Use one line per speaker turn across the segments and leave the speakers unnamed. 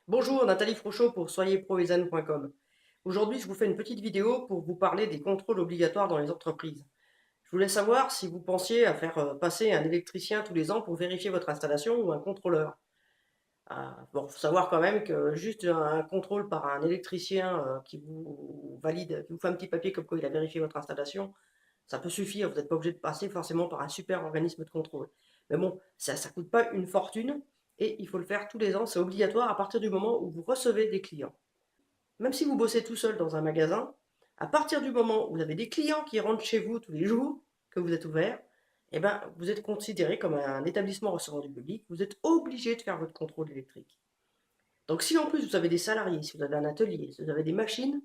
Bonjour, Nathalie Frochot pour soyezproezen.com. Aujourd'hui, je vous fais une petite vidéo pour vous parler des contrôles obligatoires dans les entreprises. Je voulais savoir si vous pensiez à faire passer un électricien tous les ans pour vérifier votre installation ou un contrôleur. Bon, faut savoir quand même que juste un contrôle par un électricien qui vous valide, qui vous fait un petit papier comme quoi il a vérifié votre installation, ça peut suffire. Vous n'êtes pas obligé de passer forcément par un super organisme de contrôle. Mais bon, ça ne coûte pas une fortune et il faut le faire tous les ans. C'est obligatoire à partir du moment où vous recevez des clients. Même si vous bossez tout seul dans un magasin, à partir du moment où vous avez des clients qui rentrent chez vous tous les jours, que vous êtes ouvert, eh ben, vous êtes considéré comme un établissement recevant du public. Vous êtes obligé de faire votre contrôle électrique. Donc si en plus vous avez des salariés, si vous avez un atelier, si vous avez des machines,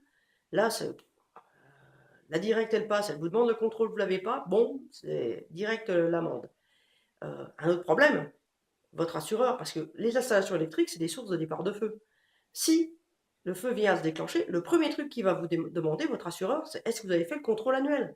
là, la directe, elle passe, elle vous demande le contrôle, vous ne l'avez pas, bon, c'est direct l'amende. Un autre problème, votre assureur, parce que les installations électriques, c'est des sources de départ de feu. Si le feu vient à se déclencher, le premier truc qu'il va vous demander, votre assureur, c'est est-ce que vous avez fait le contrôle annuel?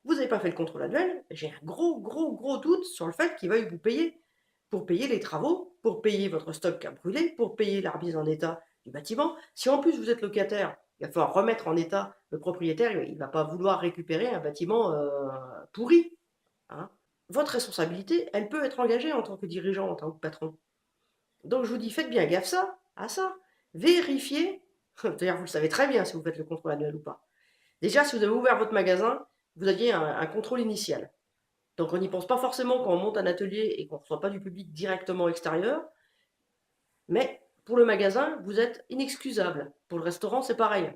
Vous n'avez pas fait le contrôle annuel, j'ai un gros doute sur le fait qu'il veuille vous payer. Pour payer les travaux, pour payer votre stock qui a brûlé, pour payer la remise en état du bâtiment. Si en plus vous êtes locataire, il va falloir remettre en état le propriétaire, il ne va pas vouloir récupérer un bâtiment pourri, hein. Votre responsabilité, elle peut être engagée en tant que dirigeant, en tant que patron. Donc je vous dis, faites bien gaffe à ça. Vérifiez, d'ailleurs vous le savez très bien si vous faites le contrôle annuel ou pas. Déjà, si vous avez ouvert votre magasin, vous aviez un contrôle initial. Donc on n'y pense pas forcément quand on monte un atelier et qu'on ne reçoit pas du public directement extérieur. Mais pour le magasin, vous êtes inexcusable. Pour le restaurant, c'est pareil.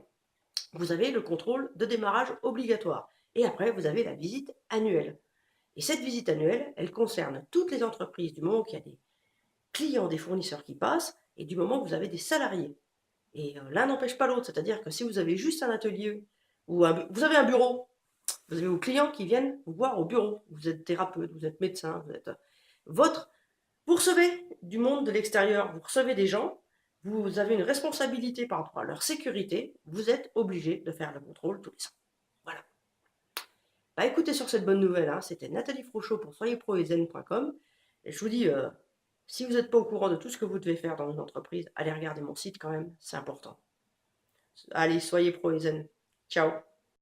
Vous avez le contrôle de démarrage obligatoire. Et après, vous avez la visite annuelle. Et cette visite annuelle, elle concerne toutes les entreprises du moment qu'il y a des clients, des fournisseurs qui passent et du moment que vous avez des salariés. Et l'un n'empêche pas l'autre. C'est-à-dire que si vous avez juste un atelier ou vous avez un bureau, vous avez vos clients qui viennent vous voir au bureau. Vous êtes thérapeute, vous êtes médecin, vous êtes votre vous recevez du monde de l'extérieur, vous recevez des gens, vous avez une responsabilité par rapport à leur sécurité, vous êtes obligé de faire le contrôle tous les ans. Voilà. Bah écoutez, sur cette bonne nouvelle, hein, c'était Nathalie Frochot pour soyezproezen.com. Et je vous dis, si vous n'êtes pas au courant de tout ce que vous devez faire dans une entreprise, allez regarder mon site quand même, c'est important. Allez, soyez proezen. Ciao.